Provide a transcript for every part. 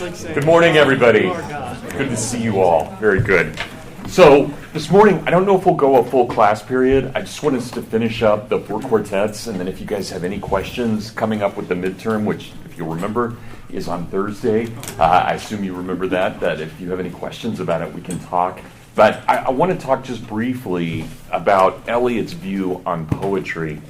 Good morning, everybody. Good to see you all. Very good. So, this morning, I don't know if we'll go a full class period. I just want us to finish up the Four Quartets, and then if you guys have any questions coming up with the midterm, which, if you'll remember, is on Thursday. I assume you remember that if you have any questions about it, we can talk. But I want to talk just briefly about Eliot's view on poetry.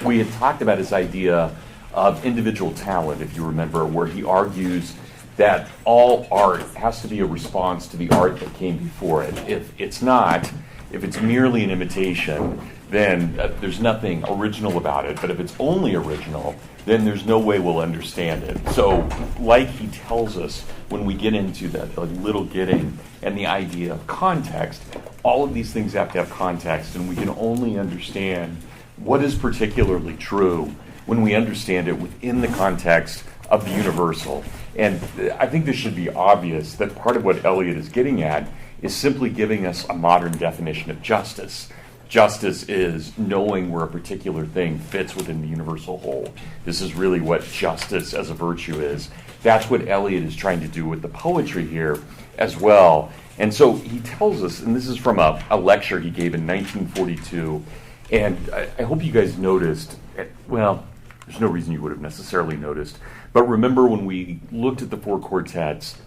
We had talked about his idea of individual talent, if you remember, where he argues that all art has to be a response to the art that came before it. If it's not, if it's merely an imitation, then there's nothing original about it. But if it's only original, then there's no way we'll understand it. So, like he tells us when we get into the little Gidding and the idea of context, all of these things have to have context, and we can only understand what is particularly true when we understand it within the context of the universal. And I think this should be obvious that part of what Eliot is getting at is simply giving us a modern definition of justice. Justice is knowing where a particular thing fits within the universal whole. This is really what justice as a virtue is. That's what Eliot is trying to do with the poetry here as well. And so he tells us, and this is from a lecture he gave in 1942, and I hope you guys noticed, well, there's no reason you would have necessarily noticed, but remember when we looked at the Four Quartets,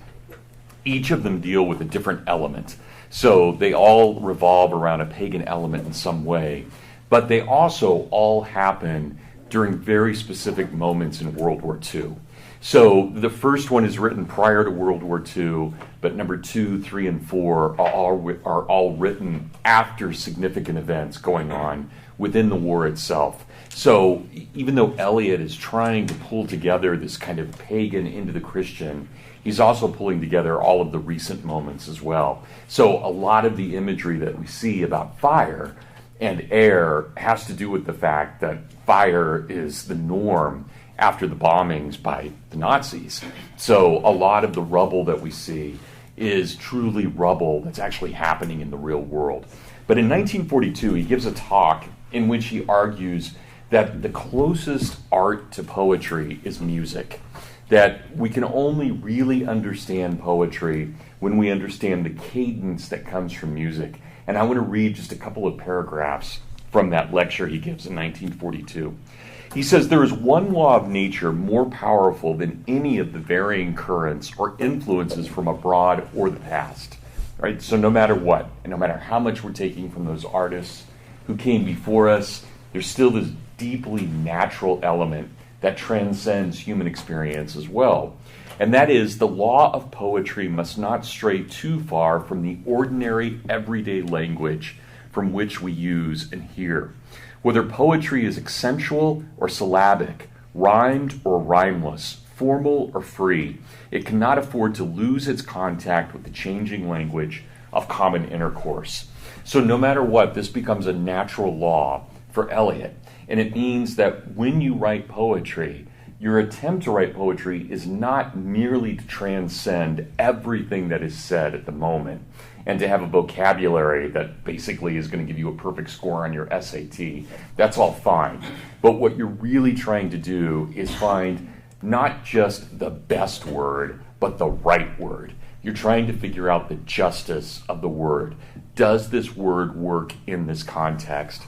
each of them deal with a different element. So they all revolve around a pagan element in some way, but they also all happen during very specific moments in World War II. So the first one is written prior to World War II, but number 2, 3, and 4 are all written after significant events going on within the war itself. So even though Eliot is trying to pull together this kind of pagan into the Christian, he's also pulling together all of the recent moments as well. So a lot of the imagery that we see about fire and air has to do with the fact that fire is the norm after the bombings by the Nazis. So a lot of the rubble that we see is truly rubble that's actually happening in the real world. But in 1942, he gives a talk in which he argues that the closest art to poetry is music. That we can only really understand poetry when we understand the cadence that comes from music. And I want to read just a couple of paragraphs from that lecture he gives in 1942. He says, "There is one law of nature more powerful than any of the varying currents or influences from abroad or the past." Right? So no matter what, and no matter how much we're taking from those artists who came before us, there's still this deeply natural element that transcends human experience as well. And that is, the law of poetry must not stray too far from the ordinary everyday language from which we use and hear. Whether poetry is accentual or syllabic, rhymed or rhymeless, formal or free, it cannot afford to lose its contact with the changing language of common intercourse. So no matter what, this becomes a natural law for Eliot. And it means that when you write poetry, your attempt to write poetry is not merely to transcend everything that is said at the moment and to have a vocabulary that basically is going to give you a perfect score on your SAT. That's all fine. But what you're really trying to do is find not just the best word, but the right word. You're trying to figure out the justice of the word. Does this word work in this context?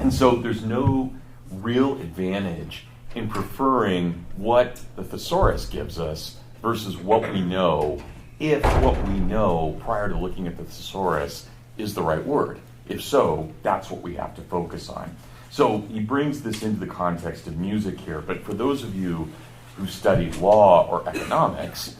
And so there's no real advantage in preferring what the thesaurus gives us versus what we know, if what we know prior to looking at the thesaurus is the right word. If so, that's what we have to focus on. So he brings this into the context of music here, but for those of you who studied law or economics,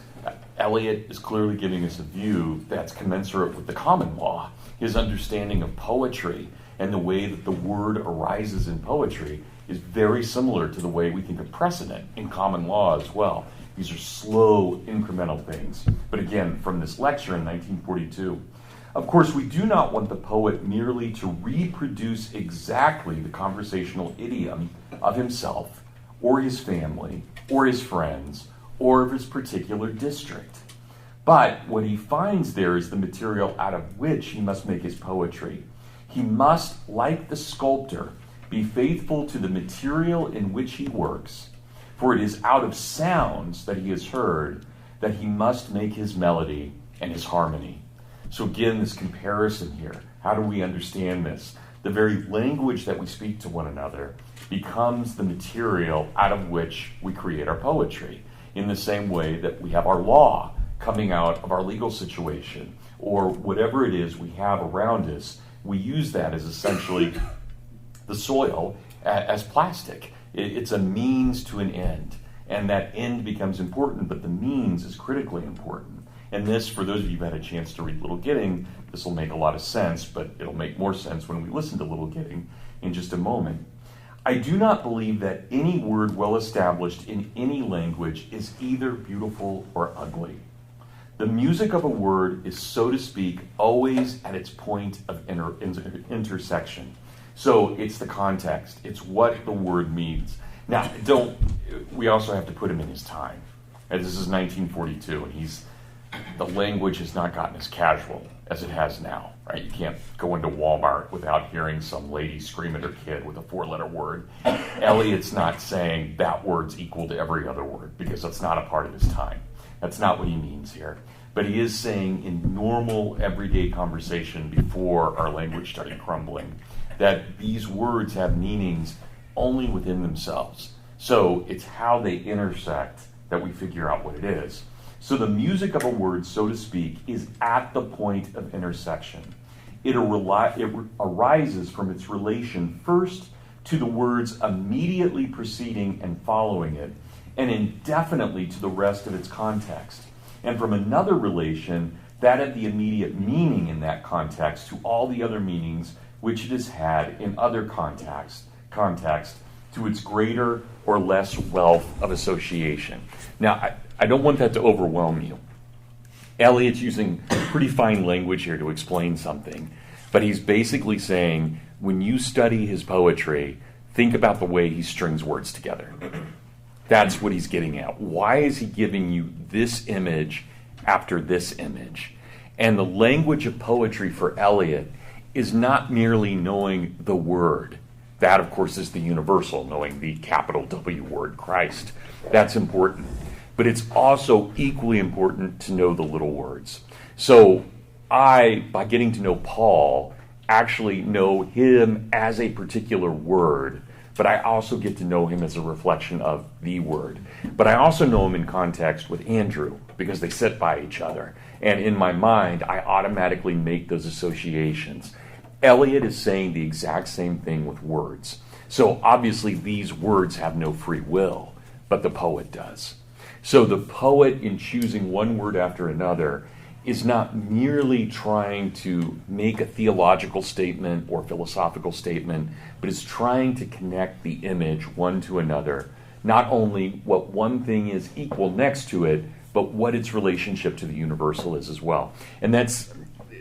Eliot is clearly giving us a view that's commensurate with the common law. His understanding of poetry and the way that the word arises in poetry is very similar to the way we think of precedent in common law as well. These are slow, incremental things. But again, from this lecture in 1942, of course, we do not want the poet merely to reproduce exactly the conversational idiom of himself or his family or his friends or of his particular district. But what he finds there is the material out of which he must make his poetry. He must, like the sculptor, be faithful to the material in which he works, for it is out of sounds that he has heard that he must make his melody and his harmony. So again, this comparison here, how do we understand this? The very language that we speak to one another becomes the material out of which we create our poetry, in the same way that we have our law coming out of our legal situation, or whatever it is we have around us. We use that as essentially the soil as plastic. It's a means to an end, and that end becomes important, but the means is critically important. And this, for those of you who had a chance to read Little Gidding, this will make a lot of sense, but it'll make more sense when we listen to Little Gidding in just a moment. I do not believe that any word well established in any language is either beautiful or ugly. The music of a word is, so to speak, always at its point of intersection. So it's the context. It's what the word means. Now, we also have to put him in his time. And this is 1942, and the language has not gotten as casual as it has now, right? You can't go into Walmart without hearing some lady scream at her kid with a 4-letter word. Eliot's not saying that word's equal to every other word, because that's not a part of his time. That's not what he means here. But he is saying in normal, everyday conversation before our language started crumbling, that these words have meanings only within themselves. So it's how they intersect that we figure out what it is. So the music of a word, so to speak, is at the point of intersection. It arises from its relation first to the words immediately preceding and following it, and indefinitely to the rest of its context. And from another relation, that of the immediate meaning in that context to all the other meanings which it has had in other context to its greater or less wealth of association. Now, I don't want that to overwhelm you. Eliot's using pretty fine language here to explain something, but he's basically saying, when you study his poetry, think about the way he strings words together. That's what he's getting at. Why is he giving you this image after this image? And the language of poetry for Eliot is not merely knowing the word. That, of course, is the universal, knowing the capital W word, Christ. That's important. But it's also equally important to know the little words. So I, by getting to know Paul, actually know him as a particular word, but I also get to know him as a reflection of the word. But I also know him in context with Andrew, because they sit by each other. And in my mind, I automatically make those associations. Eliot is saying the exact same thing with words. So obviously these words have no free will, but the poet does. So the poet, in choosing one word after another, is not merely trying to make a theological statement or philosophical statement, but is trying to connect the image one to another, not only what one thing is equal next to it, but what its relationship to the universal is as well. And that's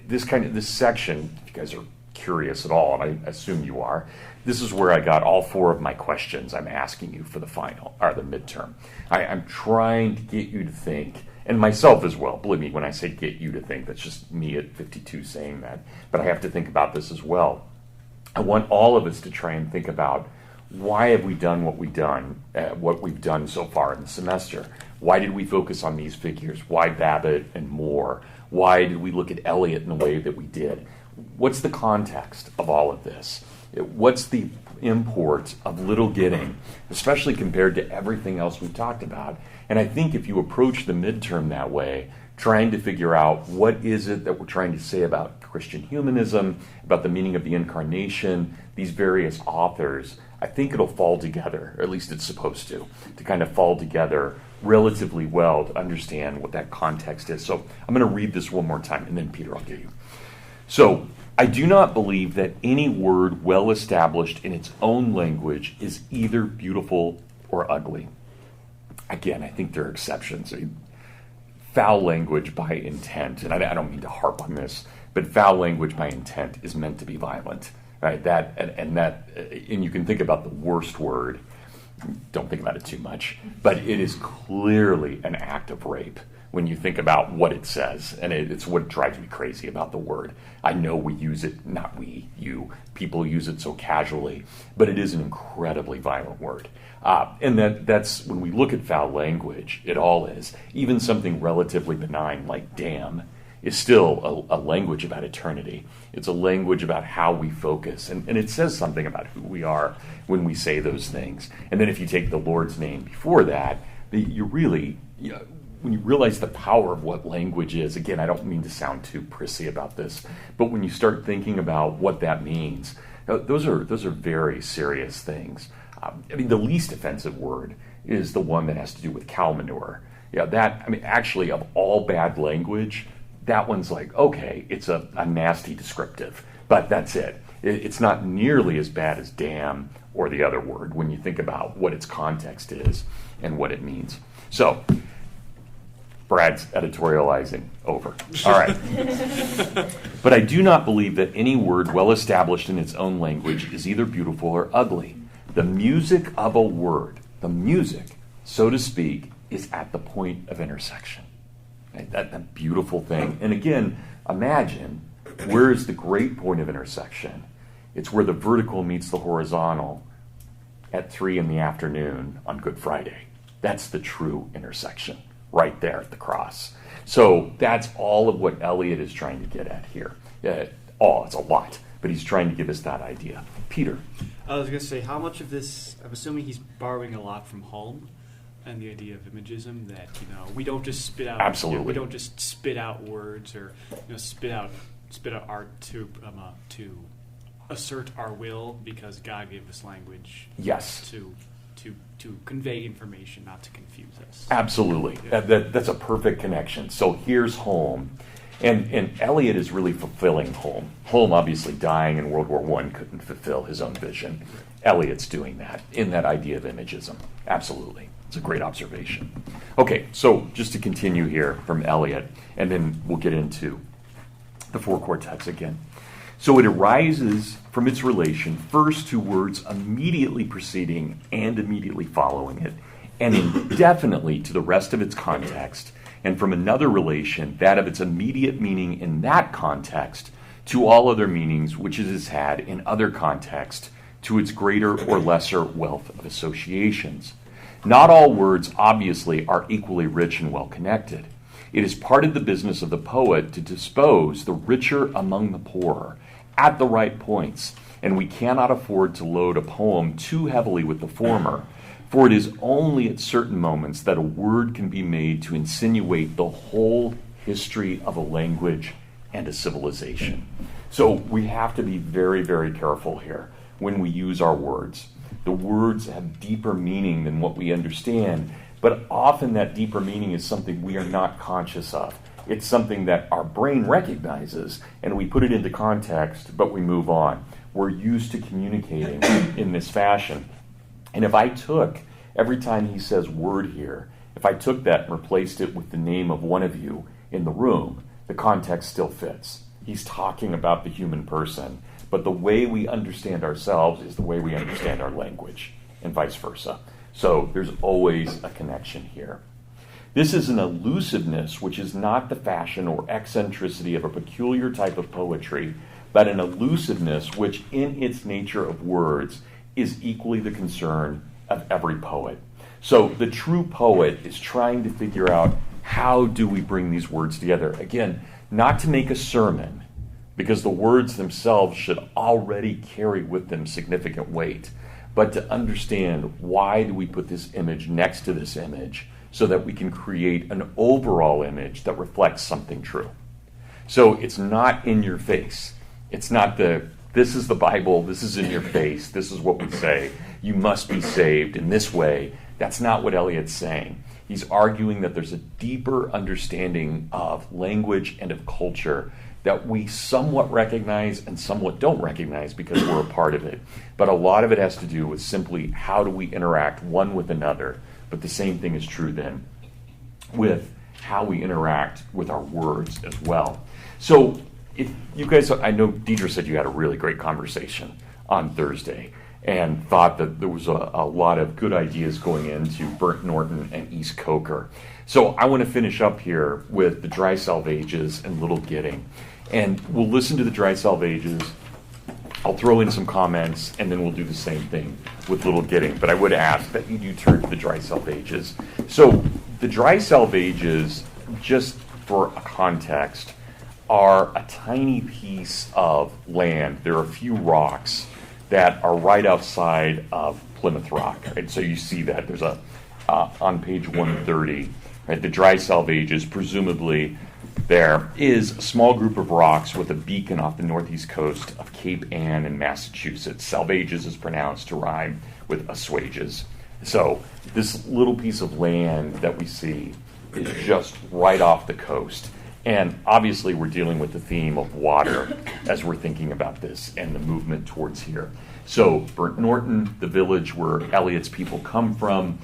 this section, if you guys are curious at all, and I assume you are, this is where I got all 4 of my questions I'm asking you for the final, or the midterm. I'm trying to get you to think, and myself as well. Believe me, when I say get you to think, that's just me at 52 saying that. But I have to think about this as well. I want all of us to try and think about, why have we done what we've done so far in the semester? Why did we focus on these figures? Why Babbitt and Moore? Why did we look at Elliot in the way that we did? What's the context of all of this? What's the import of Little Gidding, especially compared to everything else we've talked about? And I think if you approach the midterm that way, trying to figure out what is it that we're trying to say about Christian humanism, about the meaning of the incarnation, these various authors, I think it'll fall together, or at least it's supposed to kind of fall together relatively well to understand what that context is. So I'm going to read this one more time, and then Peter, I'll get you. So, I do not believe that any word well established in its own language is either beautiful or ugly. Again, I think there are exceptions. Foul language by intent, and I don't mean to harp on this, but foul language by intent is meant to be violent, right? And you can think about the worst word. Don't think about it too much, but it is clearly an act of rape when you think about what it says. And it's what drives me crazy about the word. I know we use it, not we, you, people use it so casually, but it is an incredibly violent word. And that's when we look at foul language, it all is. Even something relatively benign like damn is still a language about eternity. It's a language about how we focus. And it says something about who we are when we say those things. And then if you take the Lord's name before that, you really, when you realize the power of what language is, again, I don't mean to sound too prissy about this, but when you start thinking about what that means, those are very serious things. The least offensive word is the one that has to do with cow manure. Actually, of all bad language, that one's like, okay, it's a nasty descriptive, but that's it. It's not nearly as bad as damn or the other word when you think about what its context is and what it means. So, Brad's editorializing over. All right. But I do not believe that any word well established in its own language is either beautiful or ugly. The music of a word, the music, so to speak, is at the point of intersection. Right? That beautiful thing. And again, imagine, where is the great point of intersection? It's where the vertical meets the horizontal at 3 p.m. on Good Friday. That's the true intersection, right there at the cross. So that's all of what Elliot is trying to get at here. It's a lot, but he's trying to give us that idea. Peter. I was going to say, how much of this, I'm assuming he's borrowing a lot from Home and the idea of imagism, that we don't just spit out. Absolutely. We don't just spit out words or spit out art to assert our will, because God gave us language. Yes. To convey information, not to confuse us. Absolutely. Yeah. That's a perfect connection. So here's Home. And Elliot is really fulfilling Home. Home, obviously, dying in World War I, couldn't fulfill his own vision. Elliot's doing that in that idea of imagism. Absolutely. It's a great observation. Okay, so just to continue here from Elliot, and then we'll get into the Four Quartets again. So it arises from its relation first to words immediately preceding and immediately following it, and indefinitely to the rest of its context, and from another relation, that of its immediate meaning in that context, to all other meanings which it has had in other contexts, to its greater or lesser wealth of associations. Not all words, obviously, are equally rich and well connected. It is part of the business of the poet to dispose the richer among the poorer at the right points, and we cannot afford to load a poem too heavily with the former, for it is only at certain moments that a word can be made to insinuate the whole history of a language and a civilization. So we have to be very, very careful here when we use our words. The words have deeper meaning than what we understand, but often that deeper meaning is something we are not conscious of. It's something that our brain recognizes, and we put it into context, but we move on. We're used to communicating in this fashion. And if I took, every time he says word here, if I took that and replaced it with the name of one of you in the room, the context still fits. He's talking about the human person, but the way we understand ourselves is the way we understand our language, and vice versa. So there's always a connection here. This is an elusiveness which is not the fashion or eccentricity of a peculiar type of poetry, but an elusiveness which, in its nature of words, is equally the concern of every poet. So the true poet is trying to figure out, how do we bring these words together? Again, not to make a sermon, because the words themselves should already carry with them significant weight, but to understand, why do we put this image next to this image so that we can create an overall image that reflects something true. So it's not in your face. It's not this is the Bible, this is in your face, this is what we say, you must be saved in this way. That's not what Eliot's saying. He's arguing that there's a deeper understanding of language and of culture that we somewhat recognize and somewhat don't recognize because we're a part of it. But a lot of it has to do with simply, how do we interact one with another? But the same thing is true then with how we interact with our words as well. So if you guys, I know Deidre said you had a really great conversation on Thursday and thought that there was a lot of good ideas going into Burnt Norton and East Coker. So I want to finish up here with the dry Salvages and Little Gidding. And we'll listen to the dry Salvages. I'll throw in some comments, and then we'll do the same thing with Little Gidding. But I would ask that you do turn to the dry Salvages. So the dry Salvages, just for a context, are a tiny piece of land. There are a few rocks that are right outside of Plymouth Rock. Right? So you see that. There's a on page 130, right? The dry Salvages, presumably there is a small group of rocks with a beacon off the northeast coast of Cape Ann in Massachusetts. Salvages is pronounced to rhyme with assuages. So this little piece of land that we see is just right off the coast. And obviously we're dealing with the theme of water as we're thinking about this and the movement towards here. So Burnt Norton, the village where Eliot's people come from,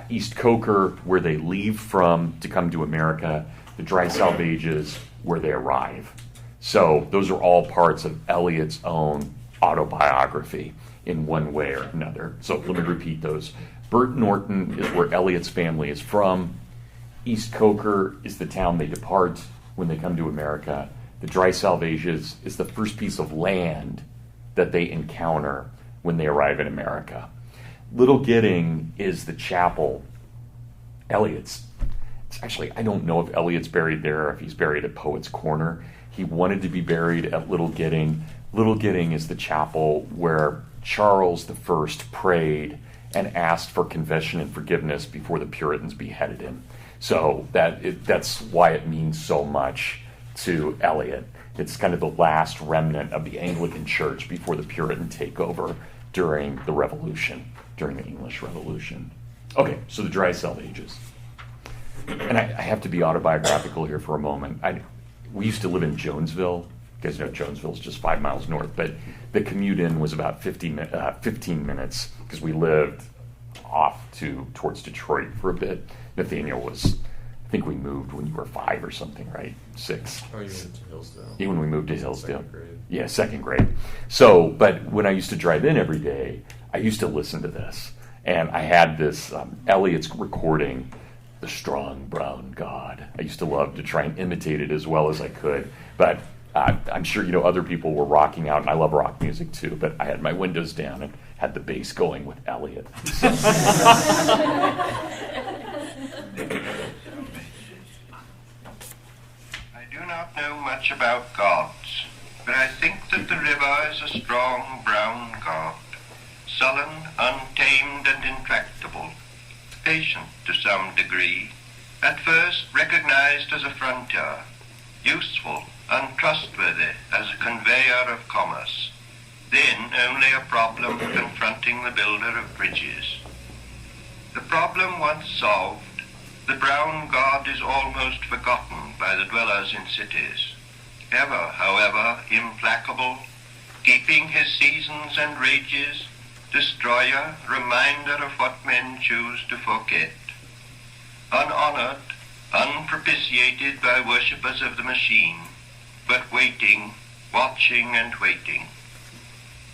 East Coker, where they leave from to come to America, the dry Salvages, where they arrive. So those are all parts of Eliot's own autobiography in one way or another. So let me repeat those. Burnt Norton is where Eliot's family is from. East Coker is the town they depart when they come to America. The dry Salvages is the first piece of land that they encounter when they arrive in America. Little Gidding is the chapel. Eliot's. Actually, I don't know if Eliot's buried there or if he's buried at Poets Corner. He wanted to be buried at Little Gidding. Little Gidding is the chapel where Charles I prayed and asked for confession and forgiveness before the Puritans beheaded him. So that's why it means so much to Eliot. It's kind of the last remnant of the Anglican Church before the Puritan takeover during the Revolution, during the English Revolution. Okay, so the dry Salvages. And I have to be autobiographical here for a moment. We used to live in Jonesville. You guys know Jonesville's just 5 miles north, but the commute in was about 15 minutes because we lived off towards Detroit for a bit. Nathaniel I think we moved when you were 5 or something, right? 6. Oh, you moved to Hillsdale. Even when we moved to Hillsdale. Second grade. Yeah, second grade. So, but when I used to drive in every day, I used to listen to this. And I had this Elliot's recording, The Strong Brown God. I used to love to try and imitate it as well as I could. But I'm sure other people were rocking out, and I love rock music too, but I had my windows down and had the bass going with Elliot. I do not know much about gods, but I think that the river is a strong brown god, sullen, untamed, and intractable, patient to some degree, at first recognized as a frontier, useful, untrustworthy as a conveyor of commerce, then only a problem confronting the builder of bridges. The problem once solved, the brown god is almost forgotten by the dwellers in cities, ever, however, implacable, keeping his seasons and rages, destroyer, reminder of what men choose to forget. Unhonored, unpropitiated by worshippers of the machine, but waiting, watching and waiting.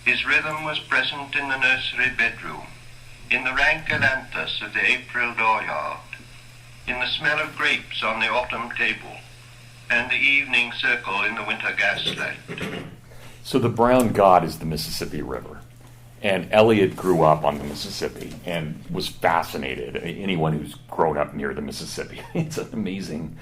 His rhythm was present in the nursery bedroom, in the rank ailanthus of the April dooryard, in the smell of grapes on the autumn table, and the evening circle in the winter gaslight. So the brown god is the Mississippi River. And Elliot grew up on the Mississippi and was fascinated. Anyone who's grown up near the Mississippi, it's an amazing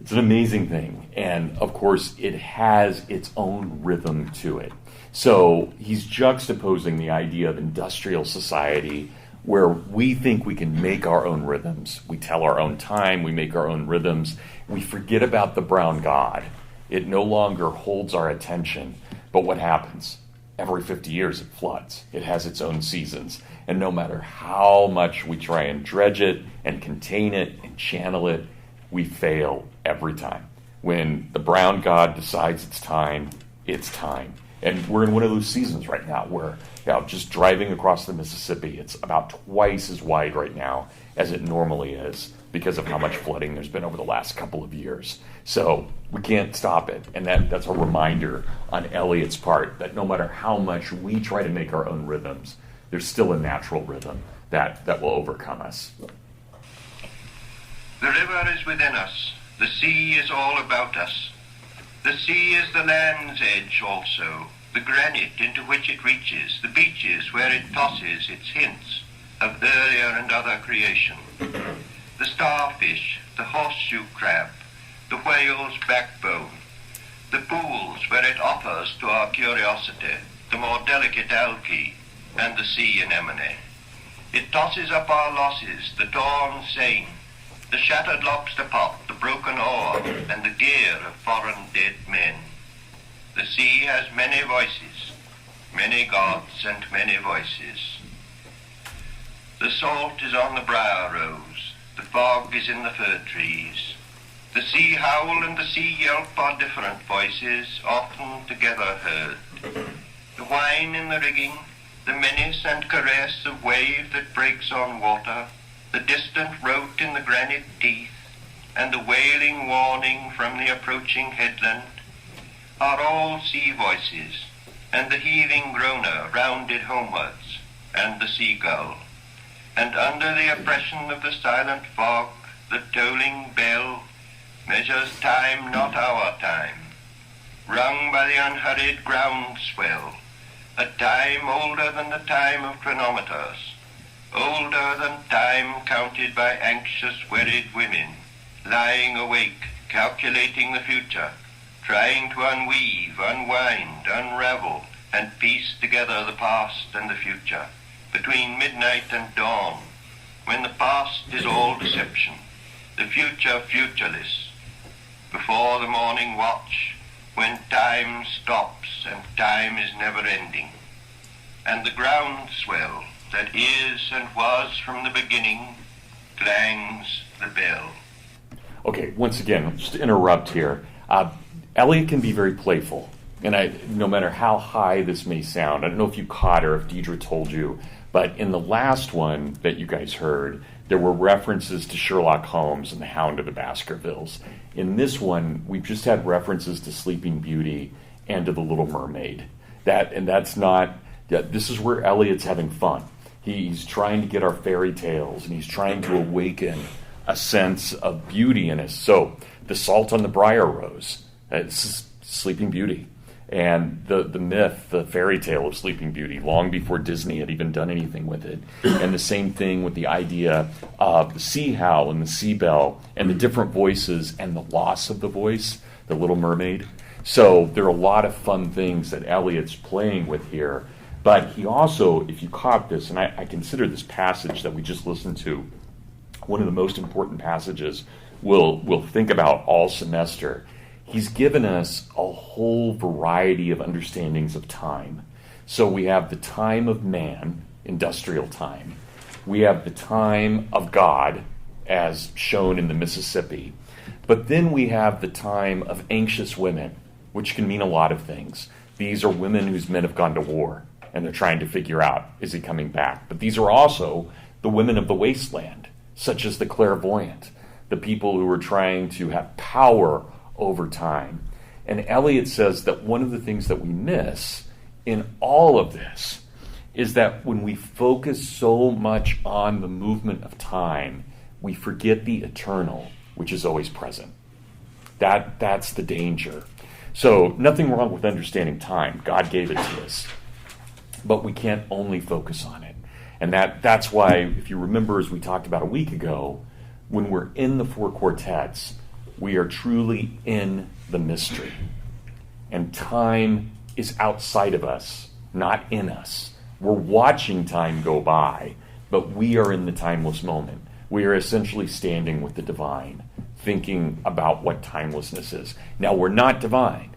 thing. And of course, it has its own rhythm to it. So he's juxtaposing the idea of industrial society where we think we can make our own rhythms. We tell our own time, we make our own rhythms. We forget about the brown god. It no longer holds our attention. But what happens? Every 50 years it floods. It has its own seasons. And no matter how much we try and dredge it and contain it and channel it, we fail every time. When the brown god decides it's time, it's time. And we're in one of those seasons right now where just driving across the Mississippi, it's about twice as wide right now as it normally is because of how much flooding there's been over the last couple of years. So we can't stop it. And that's a reminder on Eliot's part that no matter how much we try to make our own rhythms, there's still a natural rhythm that will overcome us. The river is within us. The sea is all about us. The sea is the land's edge also, the granite into which it reaches, the beaches where it tosses its hints of earlier and other creation. The starfish, the horseshoe crab, the whale's backbone, the pools where it offers to our curiosity the more delicate algae and the sea anemone. It tosses up our losses, the torn seine, the shattered lobster pot, the broken oar, and the gear of foreign dead men. The sea has many voices, many gods and many voices. The salt is on the briar rose, the fog is in the fir trees. The sea howl and the sea yelp are different voices, often together heard. The whine in the rigging, the menace and caress of wave that breaks on water, the distant rote in the granite teeth, and the wailing warning from the approaching headland, are all sea voices, and the heaving groaner rounded homewards, and the seagull. And under the oppression of the silent fog, the tolling bell measures time, not our time, rung by the unhurried ground swell, a time older than the time of chronometers, older than time counted by anxious, worried women, lying awake, calculating the future, trying to unweave, unwind, unravel, and piece together the past and the future, between midnight and dawn, when the past is all deception, the future futureless, before the morning watch, when time stops and time is never ending, and the groundswell that is and was from the beginning clangs the bell. Okay, once again, just to interrupt here. Elliot can be very playful, and no matter how high this may sound, I don't know if you caught or if Deidre told you, but in the last one that you guys heard, there were references to Sherlock Holmes and the Hound of the Baskervilles. In this one, we've just had references to Sleeping Beauty and to the Little Mermaid. This is where Elliot's having fun. He's trying to get our fairy tales, and he's trying to awaken a sense of beauty in us. So, the salt on the briar rose, this is Sleeping Beauty. And the myth, the fairy tale of Sleeping Beauty, long before Disney had even done anything with it. And the same thing with the idea of the sea howl and the sea bell and the different voices and the loss of the voice, the Little Mermaid. So there are a lot of fun things that Eliot's playing with here. But he also, if you caught this, and I consider this passage that we just listened to one of the most important passages we'll think about all semester. He's given us a whole variety of understandings of time. So we have the time of man, industrial time. We have the time of God, as shown in the Mississippi. But then we have the time of anxious women, which can mean a lot of things. These are women whose men have gone to war, and they're trying to figure out, is he coming back? But these are also the women of the wasteland, such as the clairvoyant, the people who are trying to have power over time. And Eliot says that one of the things that we miss in all of this is that when we focus so much on the movement of time, we forget the eternal, which is always present. That's the danger. So nothing wrong with understanding time. God gave it to us. But we can't only focus on it. And that's why, if you remember, as we talked about a week ago, when we're in the Four Quartets, we are truly in the mystery. And time is outside of us, not in us. We're watching time go by, but we are in the timeless moment. We are essentially standing with the divine, thinking about what timelessness is. Now, we're not divine.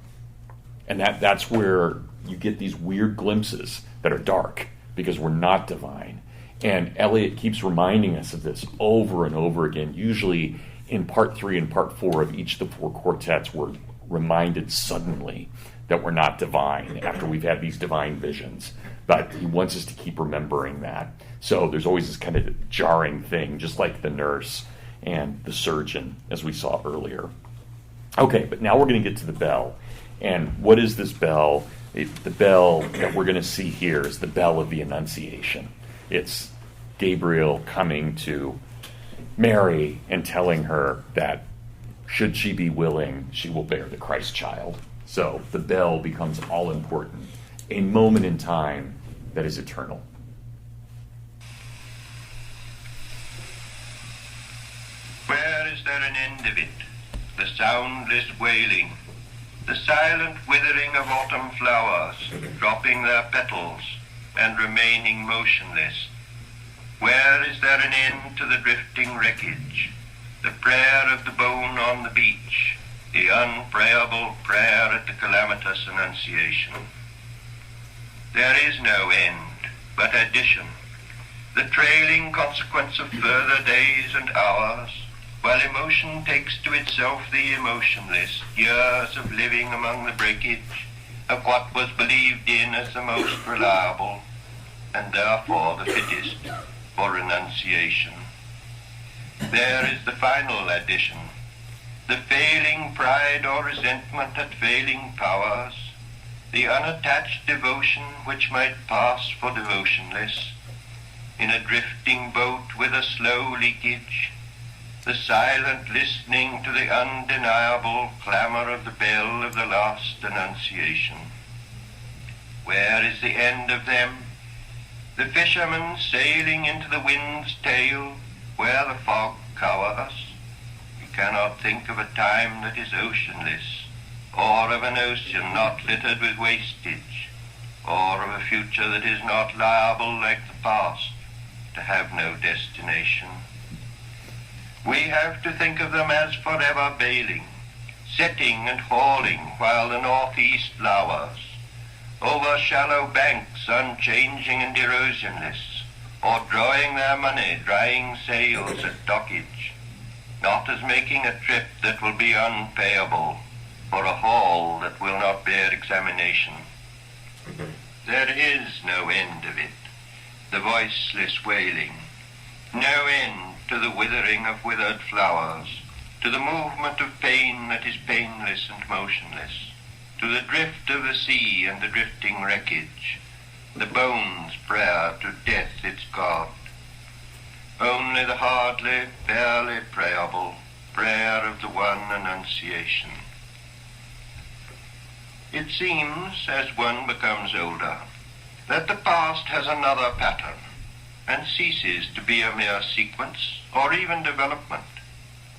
And that's where you get these weird glimpses that are dark, because we're not divine. And Eliot keeps reminding us of this over and over again. Usually in part 3 and part 4 of each of the Four Quartets, we're reminded suddenly that we're not divine after we've had these divine visions. But he wants us to keep remembering that. So there's always this kind of jarring thing, just like the nurse and the surgeon, as we saw earlier. Okay, but now we're going to get to the bell. And what is this bell? The bell that we're going to see here is the bell of the Annunciation. It's Gabriel coming to Mary and telling her that should she be willing, she will bear the Christ child. So the bell becomes all important, a moment in time that is eternal. Where is there an end of it? The soundless wailing, the silent withering of autumn flowers, dropping their petals and remaining motionless. Where is there an end to the drifting wreckage? The prayer of the bone on the beach, the unprayable prayer at the calamitous Annunciation. There is no end, but addition, the trailing consequence of further days and hours, while emotion takes to itself the emotionless, years of living among the breakage of what was believed in as the most reliable, and therefore the fittest for renunciation. There is the final addition, the failing pride or resentment at failing powers, the unattached devotion which might pass for devotionless, in a drifting boat with a slow leakage, the silent listening to the undeniable clamor of the bell of the last Annunciation. Where is the end of them? The fishermen sailing into the wind's tail, where the fog cowers. You cannot think of a time that is oceanless, or of an ocean not littered with wastage, or of a future that is not liable, like the past, to have no destination. We have to think of them as forever bailing, setting and hauling while the northeast lowers, over shallow banks unchanging and erosionless, or drawing their money, drying sails at dockage, not as making a trip that will be unpayable, or a haul that will not bear examination. There is no end of it, the voiceless wailing, no end to the withering of withered flowers, to the movement of pain that is painless and motionless, to the drift of the sea and the drifting wreckage, the bone's prayer to death its God. Only the hardly, barely prayable prayer of the one Annunciation. It seems, as one becomes older, that the past has another pattern and ceases to be a mere sequence or even development,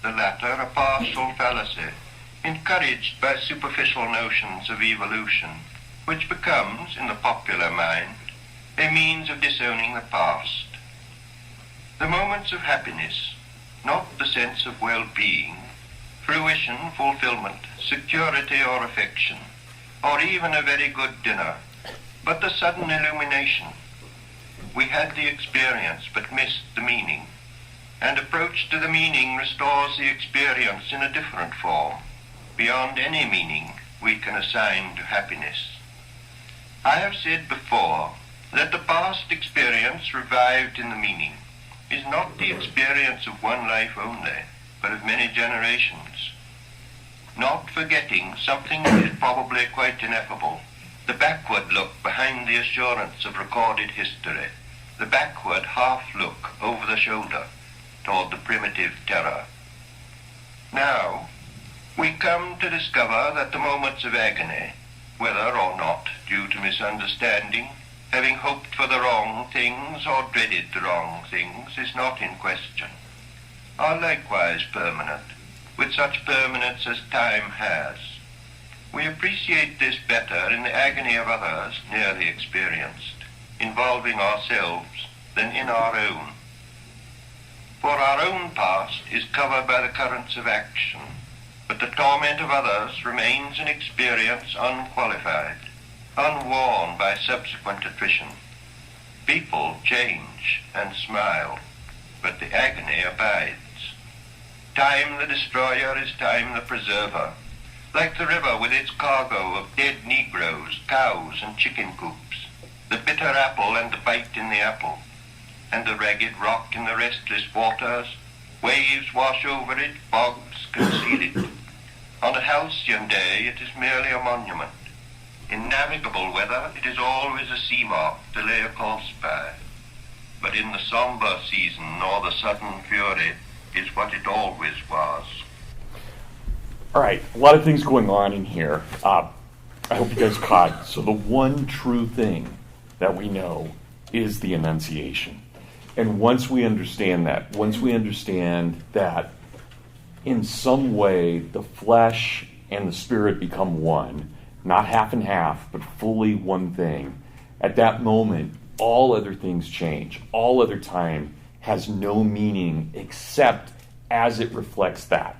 the latter a partial fallacy, encouraged by superficial notions of evolution, which becomes, in the popular mind, a means of disowning the past. The moments of happiness, not the sense of well-being, fruition, fulfillment, security or affection, or even a very good dinner, but the sudden illumination. We had the experience but missed the meaning, and approach to the meaning restores the experience in a different form, beyond any meaning we can assign to happiness. I have said before that the past experience revived in the meaning is not the experience of one life only, but of many generations. Not forgetting something that is probably quite ineffable, the backward look behind the assurance of recorded history, the backward half look over the shoulder toward the primitive terror. Now, we come to discover that the moments of agony, whether or not due to misunderstanding, having hoped for the wrong things or dreaded the wrong things, is not in question, are likewise permanent, with such permanence as time has. We appreciate this better in the agony of others nearly experienced, involving ourselves, than in our own. For our own past is covered by the currents of action, but the torment of others remains an experience unqualified, unworn by subsequent attrition. People change and smile, but the agony abides. Time the destroyer is time the preserver, like the river with its cargo of dead Negroes, cows, and chicken coops, the bitter apple and the bite in the apple, and the ragged rock in the restless waters. Waves wash over it, bogs conceal it. On a halcyon day it is merely a monument. In navigable weather it is always a sea mark to lay a course by. But in the somber season or the sudden fury, is what it always was. All right, a lot of things going on in here. I hope you guys caught. So the one true thing that we know is the Annunciation. And once we understand that, in some way the flesh and the spirit become one, not half and half, but fully one thing, at that moment, all other things change. All other time has no meaning except as it reflects that.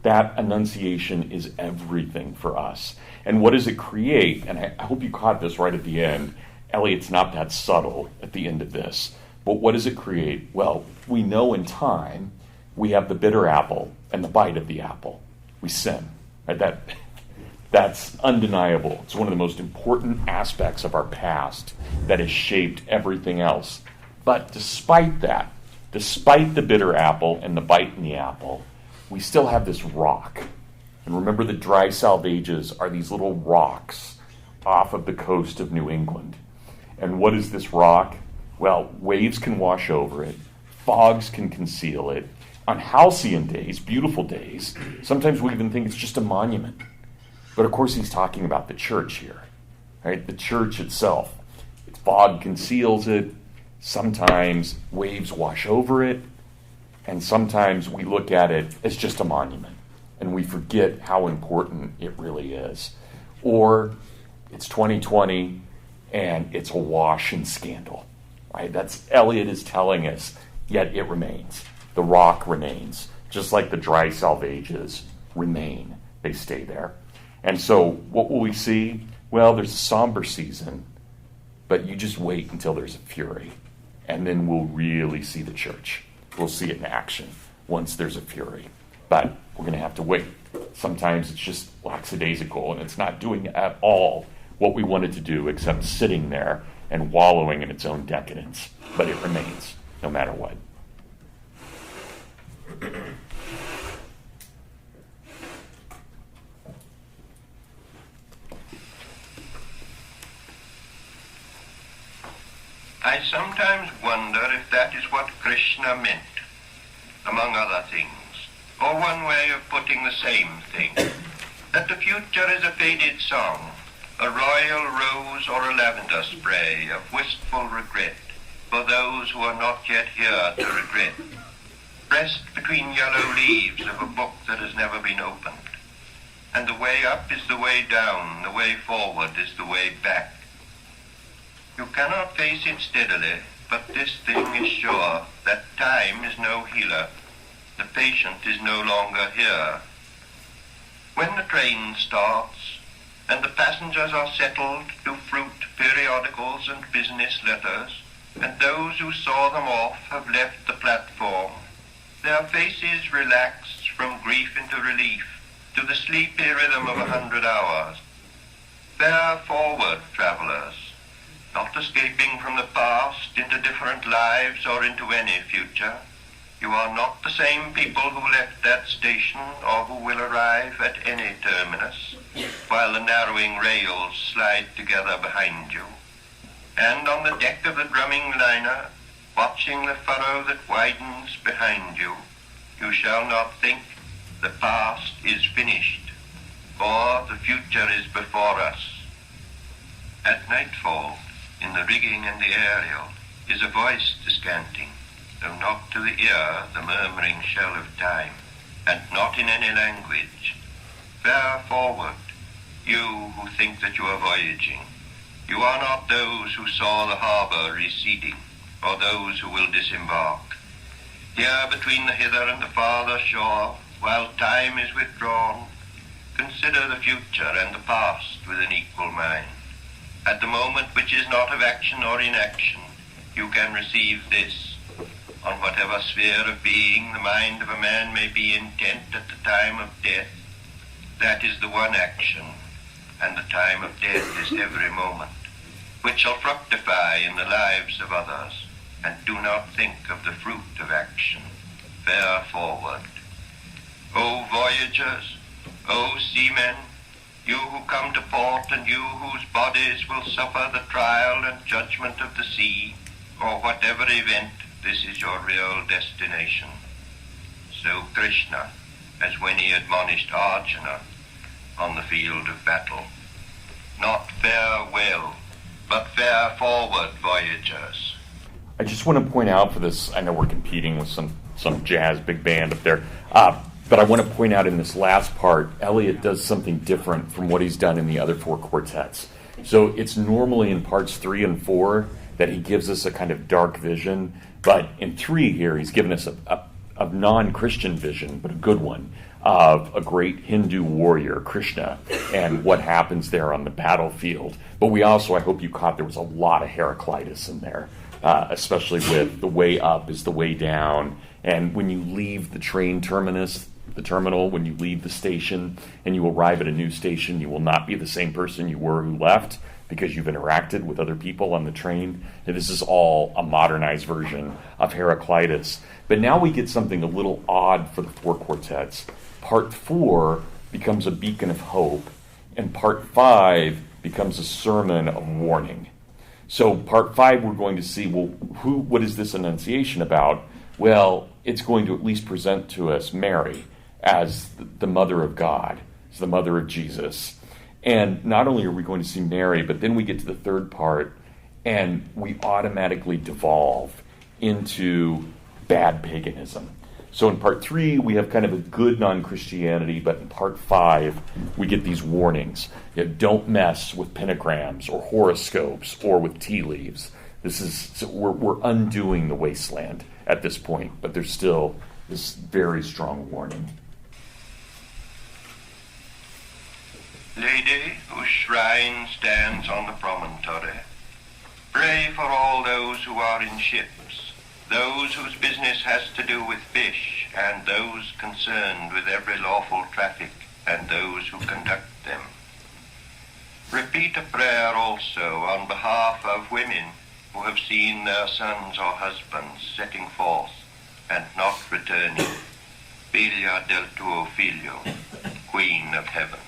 That Annunciation is everything for us. And what does it create? And I hope you caught this right at the end. Elliot's not that subtle at the end of this. But what does it create? Well, we know in time we have the bitter apple and the bite of the apple. We sin. Right? That's undeniable. It's one of the most important aspects of our past that has shaped everything else. But despite that, despite the bitter apple and the bite in the apple, we still have this rock. And remember, the dry Salvages are these little rocks off of the coast of New England. And what is this rock? Well, waves can wash over it. Fogs can conceal it. On halcyon days, beautiful days, sometimes we even think it's just a monument. But of course he's talking about the church here, right? The church itself. Its fog conceals it. Sometimes waves wash over it. And sometimes we look at it as just a monument. And we forget how important it really is. Or it's 2020 and it's a wash and scandal. Right? That's Eliot is telling us, yet it remains. The rock remains. Just like the dry Salvages remain. They stay there. And so what will we see? Well, there's a somber season, but you just wait until there's a fury. And then we'll really see the church. We'll see it in action once there's a fury. But we're going to have to wait. Sometimes it's just lackadaisical, and it's not doing at all what we wanted to do except sitting there and wallowing in its own decadence. But it remains, no matter what. I sometimes wonder if that is what Krishna meant, among other things, or one way of putting the same thing, that the future is a faded song, a royal rose or a lavender spray of wistful regret for those who are not yet here to regret, pressed between yellow leaves of a book that has never been opened. And the way up is the way down, the way forward is the way back. You cannot face it steadily, but this thing is sure, that time is no healer. The patient is no longer here. When the train starts, and the passengers are settled to fruit periodicals and business letters, and those who saw them off have left the platform, their faces relaxed from grief into relief, to the sleepy rhythm of 100 hours. Fare forward, travellers, not escaping from the past into different lives or into any future. You are not the same people who left that station or who will arrive at any terminus, while the narrowing rails slide together behind you. And on the deck of the drumming liner, watching the furrow that widens behind you, you shall not think the past is finished, or the future is before us. At nightfall, in the rigging and the aerial, is a voice descanting, though not to the ear the murmuring shell of time, and not in any language. Fare forward, you who think that you are voyaging. You are not those who saw the harbour receding, or those who will disembark. Here between the hither and the farther shore, while time is withdrawn, consider the future and the past with an equal mind. At the moment which is not of action or inaction, you can receive this. On whatever sphere of being the mind of a man may be intent at the time of death, that is the one action, and the time of death is every moment, which shall fructify in the lives of others, and do not think of the fruit of action. Fare forward. O voyagers, O seamen, you who come to port and you whose bodies will suffer the trial and judgment of the sea, or whatever event, this is your real destination. so Krishna, as when he admonished Arjuna on the field of battle. Not farewell, but fare forward, voyagers. I just want to point out for this, I know we're competing with some jazz big band up there, but I want to point out in this last part, Elliot does something different from what he's done in the other four quartets. So it's normally in parts 3 and 4 that he gives us a kind of dark vision, but in 3 here he's given us a non-Christian vision, but a good one, of a great Hindu warrior, Krishna, and what happens there on the battlefield. But we also, I hope you caught, there was a lot of Heraclitus in there, especially with the way up is the way down. And when you leave the train terminus, the terminal, when you leave the station and you arrive at a new station, you will not be the same person you were who left because you've interacted with other people on the train. And this is all a modernized version of Heraclitus. But now we get something a little odd for the four quartets. Part 4 becomes a beacon of hope, and part 5 becomes a sermon of warning. So part 5 we're going to see, well, what is this Annunciation about? Well, it's going to at least present to us Mary as the mother of God, as the mother of Jesus. And not only are we going to see Mary, but then we get to the third part, and we automatically devolve into bad paganism. So in part 3, we have kind of a good non-Christianity, but in part 5, we get these warnings. Don't mess with pentagrams or horoscopes or with tea leaves. We're undoing the wasteland at this point, but there's still this very strong warning. Lady, whose shrine stands on the promontory, pray for all those who are in ships, those whose business has to do with fish, and those concerned with every lawful traffic, and those who conduct them. Repeat a prayer also on behalf of women who have seen their sons or husbands setting forth and not returning. Figlia del tuo figlio, Queen of Heaven.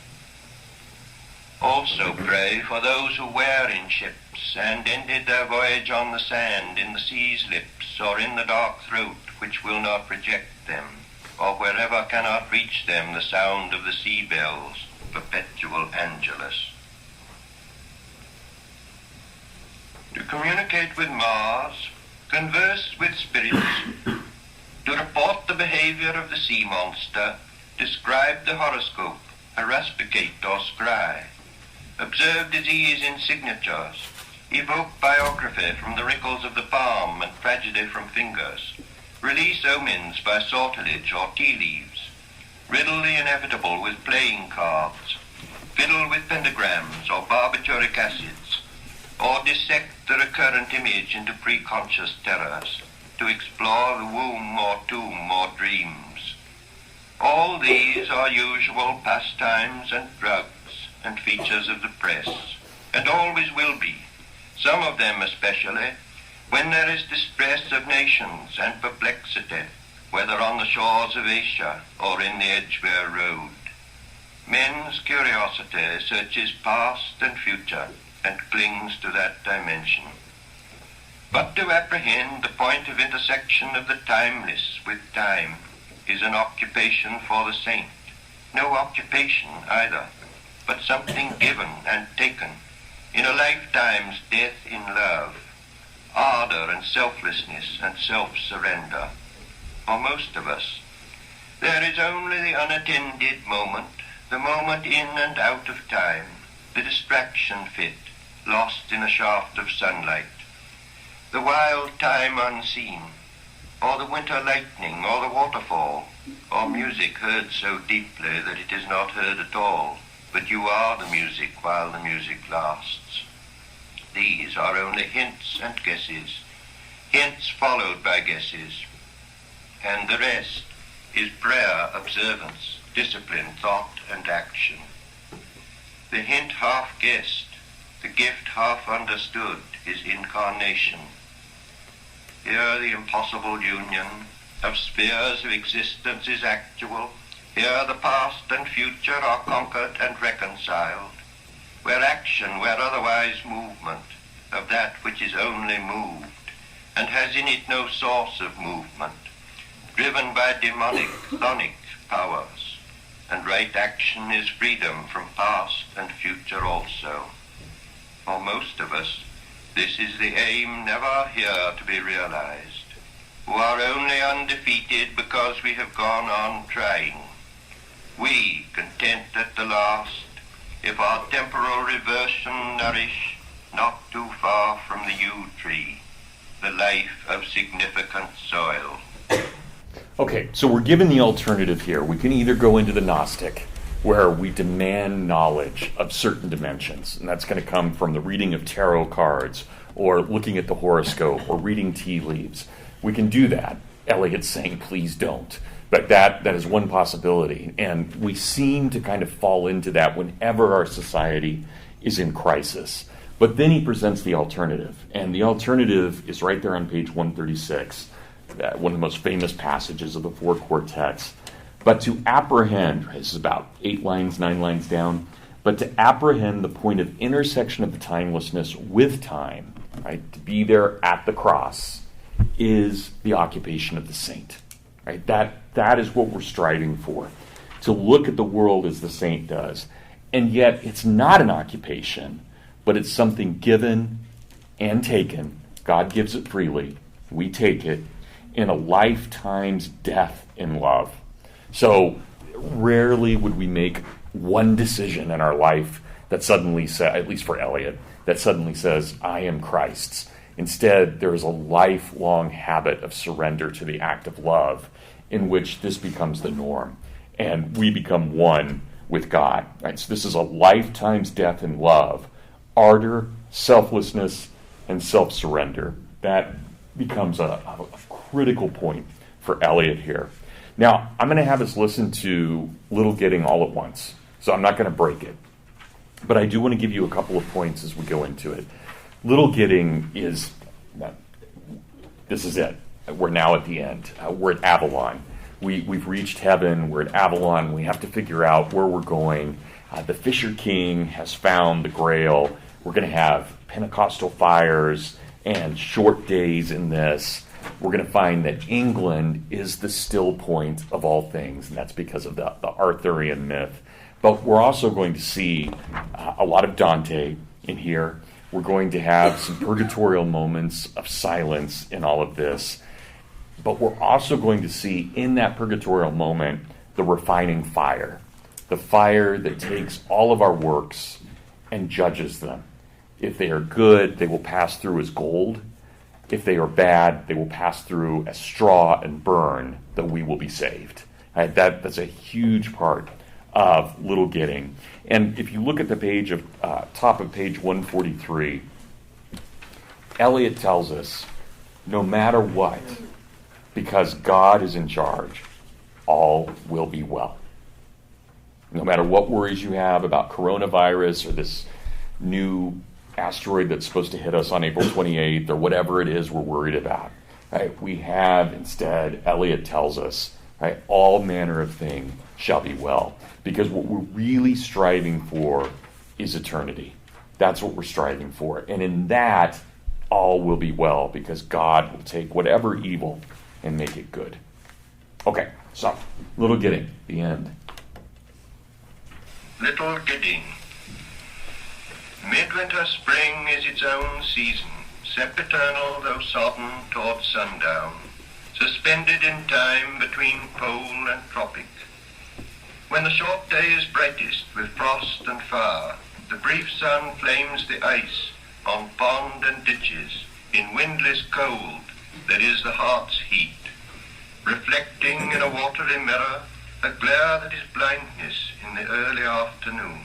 Also pray for those who were in ships and ended their voyage on the sand, in the sea's lips, or in the dark throat which will not reject them, or wherever cannot reach them the sound of the sea bells, perpetual Angelus. To communicate with Mars, converse with spirits, to report the behavior of the sea monster, describe the horoscope, haruspicate or scry, observe disease in signatures, evoke biography from the wrinkles of the palm and tragedy from fingers, release omens by sortilege or tea leaves, riddle the inevitable with playing cards, fiddle with pentagrams or barbituric acids, or dissect the recurrent image into preconscious terrors, to explore the womb or tomb or dreams. All these are usual pastimes and drugs and features of the press, and always will be, some of them especially, when there is distress of nations and perplexity, whether on the shores of Asia or in the Edgware Road. Men's curiosity searches past and future and clings to that dimension. But to apprehend the point of intersection of the timeless with time is an occupation for the saint. No occupation either, but something given and taken in a lifetime's death in love, ardor and selflessness and self-surrender. For most of us, there is only the unattended moment, the moment in and out of time, the distraction fit, lost in a shaft of sunlight, the wild time unseen, or the winter lightning, or the waterfall, or music heard so deeply that it is not heard at all, but you are the music while the music lasts. These are only hints and guesses, hints followed by guesses, and the rest is prayer, observance, discipline, thought, and action. The hint half guessed, the gift half understood, is incarnation. Here the impossible union of spheres of existence is actual. Here the past and future are conquered and reconciled. Where action, where otherwise movement, of that which is only moved, and has in it no source of movement, driven by demonic, chthonic powers, and right action is freedom from past and future also. For most of us, this is the aim never here to be realized, who are only undefeated because we have gone on trying. We, content at the last, if our temporal reversion nourish, not too far from the yew tree, the life of significant soil. Okay, so we're given the alternative here. We can either go into the Gnostic, where we demand knowledge of certain dimensions, and that's going to come from the reading of tarot cards, or looking at the horoscope, or reading tea leaves. We can do that. Eliot's saying, please don't. But that is one possibility, and we seem to kind of fall into that whenever our society is in crisis. But then he presents the alternative, and the alternative is right there on page 136, one of the most famous passages of the Four Quartets. But to apprehend, this is about 8 lines, 9 lines down, but to apprehend the point of intersection of the timelessness with time, right, to be there at the cross, is the occupation of the saint. Right? That is what we're striving for, to look at the world as the saint does. And yet it's not an occupation, but it's something given and taken. God gives it freely. We take it in a lifetime's death in love. So rarely would we make one decision in our life that suddenly says, at least for Elliot, that suddenly says, I am Christ's. Instead, there is a lifelong habit of surrender to the act of love in which this becomes the norm, and we become one with God. Right? So this is a lifetime's death in love, ardor, selflessness, and self-surrender. That becomes a critical point for Elliot here. Now, I'm going to have us listen to Little Gidding all at once, so I'm not going to break it. But I do want to give you a couple of points as we go into it. Little Gidding is, this is it. We're now at the end. We're at Avalon. We've reached heaven. We're at Avalon. We have to figure out where we're going. The Fisher King has found the Grail. We're going to have Pentecostal fires and short days in this. We're going to find that England is the still point of all things, and that's because of the Arthurian myth. But we're also going to see a lot of Dante in here. We're going to have some purgatorial moments of silence in all of this. But we're also going to see in that purgatorial moment the refining fire. The fire that takes all of our works and judges them. If they are good, they will pass through as gold. If they are bad, they will pass through as straw and burn, though we will be saved. Right? That's a huge part of Little Gidding. And if you look at the page of top of page 143, Eliot tells us, no matter what, because God is in charge, all will be well. No matter what worries you have about coronavirus or this new asteroid that's supposed to hit us on April 28th or whatever it is we're worried about, right? We have instead, Eliot tells us, right, all manner of things shall be well. Because what we're really striving for is eternity. That's what we're striving for. And in that, all will be well, because God will take whatever evil and make it good. Okay, so, Little Gidding, the end. Little Gidding. Midwinter spring is its own season, sempiternal though sodden toward sundown, suspended in time between pole and tropic. When the short day is brightest with frost and fire, the brief sun flames the ice on pond and ditches in windless cold that is the heart's heat, reflecting in a watery mirror a glare that is blindness in the early afternoon,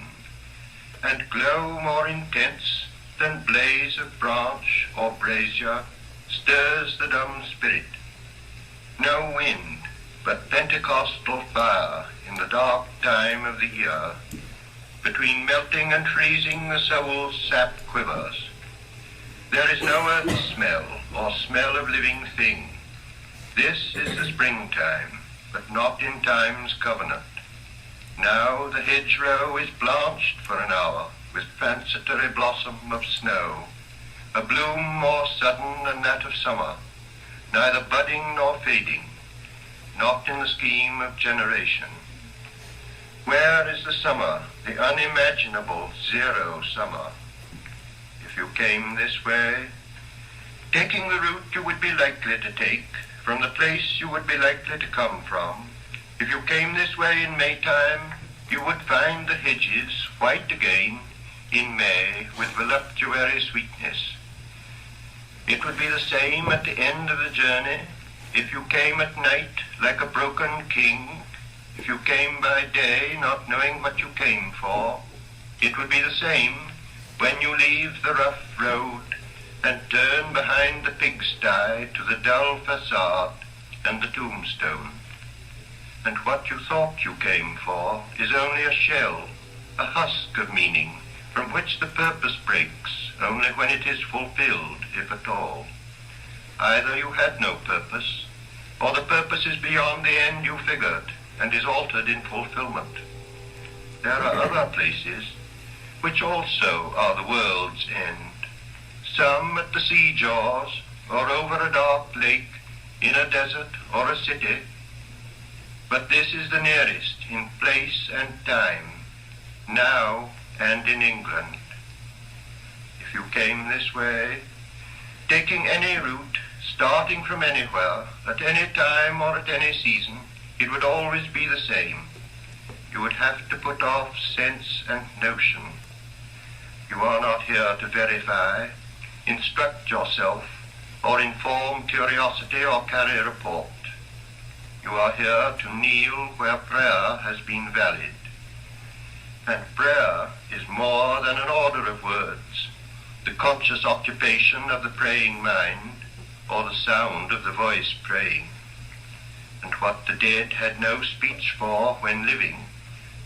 and glow more intense than blaze of branch or brazier stirs the dumb spirit. No wind, but Pentecostal fire in the dark time of the year. Between melting and freezing the soul's sap quivers. There is no earth smell or smell of living thing. This is the springtime, but not in time's covenant. Now the hedgerow is blanched for an hour with transitory blossom of snow, a bloom more sudden than that of summer, neither budding nor fading. not in the scheme of generation. Where is the summer, the unimaginable zero summer? If you came this way, taking the route you would be likely to take, from the place you would be likely to come from, if you came this way in Maytime, you would find the hedges white again in May with voluptuary sweetness. It would be the same at the end of the journey if you came at night like a broken king, if you came by day not knowing what you came for. It would be the same when you leave the rough road and turn behind the pigsty to the dull facade and the tombstone. And what you thought you came for is only a shell, a husk of meaning, from which the purpose breaks only when it is fulfilled, if at all. Either you had no purpose, or the purpose is beyond the end you figured and is altered in fulfillment. There are other places which also are the world's end, some at the sea jaws, or over a dark lake, in a desert or a city. But this is the nearest in place and time, now and in England. If you came this way, taking any route, starting from anywhere, at any time or at any season, it would always be the same. You would have to put off sense and notion. You are not here to verify, instruct yourself, or inform curiosity or carry report. You are here to kneel where prayer has been valid. And prayer is more than an order of words, the conscious occupation of the praying mind, or the sound of the voice praying. And what the dead had no speech for when living,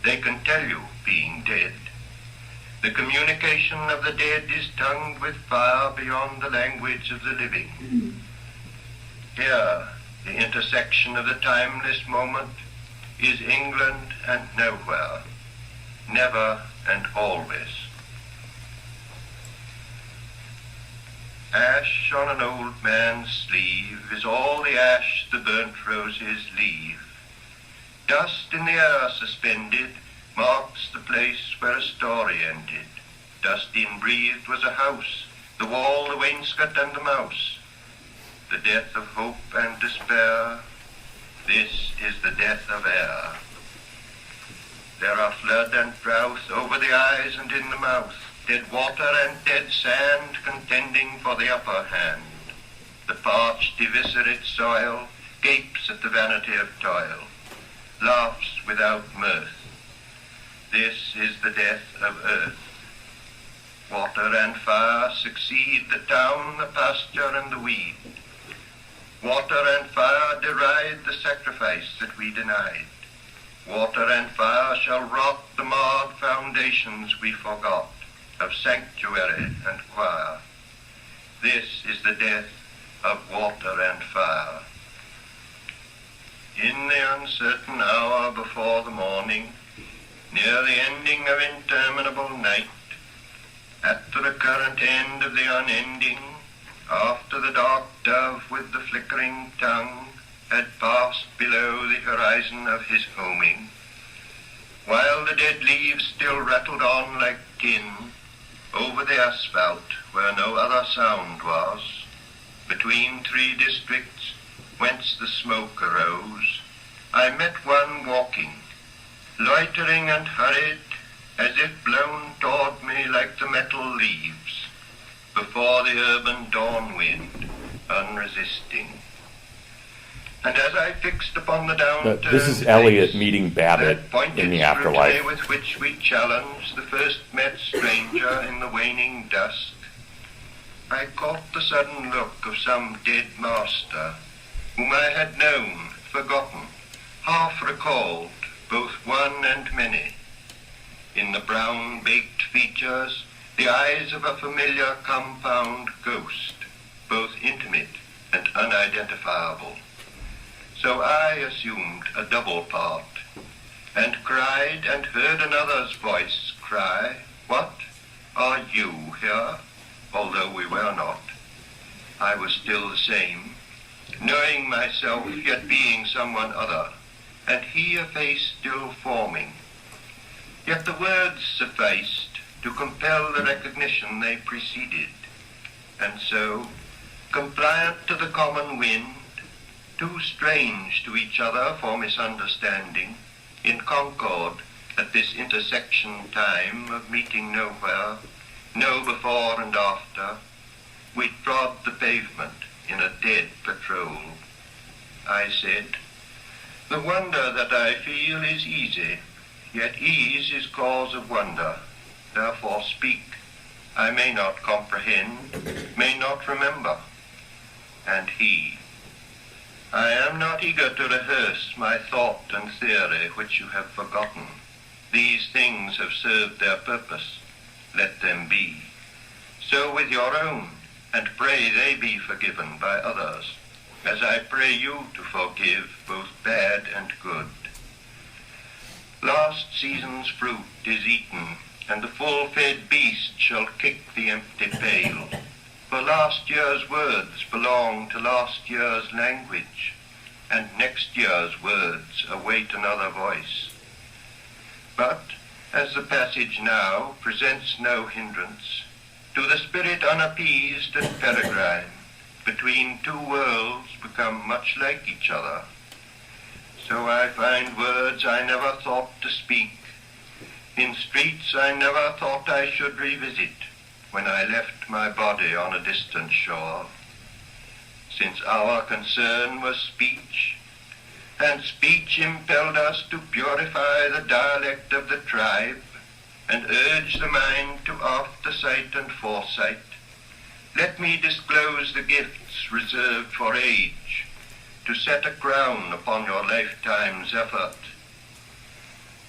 they can tell you being dead. The communication of the dead is tongued with fire beyond the language of the living. Here, the intersection of the timeless moment is England and nowhere, never and always. Ash on an old man's sleeve is all the ash the burnt roses leave. Dust in the air suspended marks the place where a story ended. Dust in-breathed was a house, the wall, the wainscot, and the mouse. The death of hope and despair, this is the death of air. There are flood and drouth over the eyes and in the mouth, dead water and dead sand contending for the upper hand. The parched eviscerate soil gapes at the vanity of toil, laughs without mirth. This is the death of earth. Water and fire succeed the town, the pasture, and the weed. Water and fire deride the sacrifice that we denied. Water and fire shall rot the marred foundations we forgot of sanctuary and choir. This is the death of water and fire. In the uncertain hour before the morning, near the ending of interminable night, at the recurrent end of the unending, after the dark dove with the flickering tongue had passed below the horizon of his homing, while the dead leaves still rattled on like tin over the asphalt where no other sound was, between three districts whence the smoke arose, I met one walking, loitering and hurried, as if blown toward me like the metal leaves, before the urban dawn wind, unresisting. And as I fixed upon the downturned This is Elliot meeting Babbitt in the afterlife. With which we challenged the first met stranger in the waning dusk, I caught the sudden look of some dead master, whom I had known, forgotten, half recalled, both one and many. In the brown-baked features, the eyes of a familiar compound ghost, both intimate and unidentifiable. So I assumed a double part, and cried and heard another's voice cry, "What? Are you here?" Although we were not. I was still the same, knowing myself yet being someone other, and he a face still forming. Yet the words sufficed to compel the recognition they preceded, and so, compliant to the common wind, too strange to each other for misunderstanding, in concord at this intersection time of meeting nowhere, no before and after, we trod the pavement in a dead patrol. I said, "The wonder that I feel is easy, yet ease is cause of wonder. Therefore speak. I may not comprehend, may not remember." And he, "I am not eager to rehearse my thought and theory which you have forgotten. These things have served their purpose. Let them be. So with your own, and pray they be forgiven by others, as I pray you to forgive both bad and good. Last season's fruit is eaten, and the full-fed beast shall kick the empty pail. For last year's words belong to last year's language, and next year's words await another voice. But, as the passage now presents no hindrance, to the spirit unappeased and peregrine, between two worlds become much like each other. So I find words I never thought to speak, in streets I never thought I should revisit, when I left my body on a distant shore. Since our concern was speech, and speech impelled us to purify the dialect of the tribe, and urge the mind to aftersight and foresight, let me disclose the gifts reserved for age, to set a crown upon your lifetime's effort.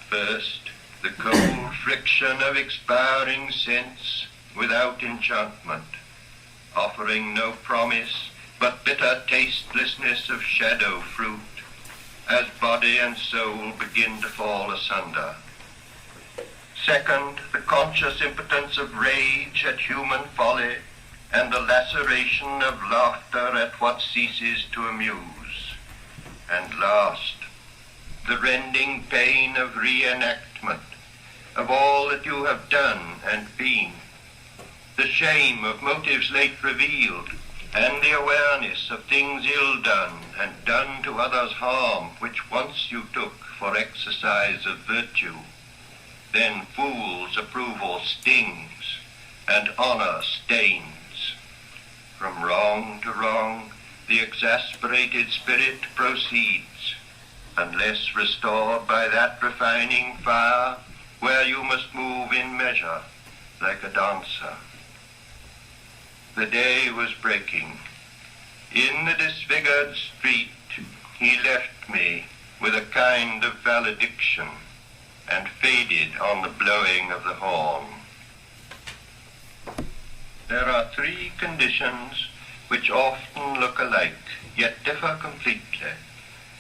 First, the cold friction of expiring sense without enchantment, offering no promise but bitter tastelessness of shadow fruit, as body and soul begin to fall asunder. Second, the conscious impotence of rage at human folly, and the laceration of laughter at what ceases to amuse. And last, the rending pain of reenactment of all that you have done and been, the shame of motives late revealed, and the awareness of things ill done and done to others harm, which once you took for exercise of virtue. Then fool's approval stings, and honor stains. From wrong to wrong, the exasperated spirit proceeds, unless restored by that refining fire, where you must move in measure, like a dancer. The day was breaking. In the disfigured street, he left me with a kind of valediction, and faded on the blowing of the horn. There are three conditions which often look alike, yet differ completely,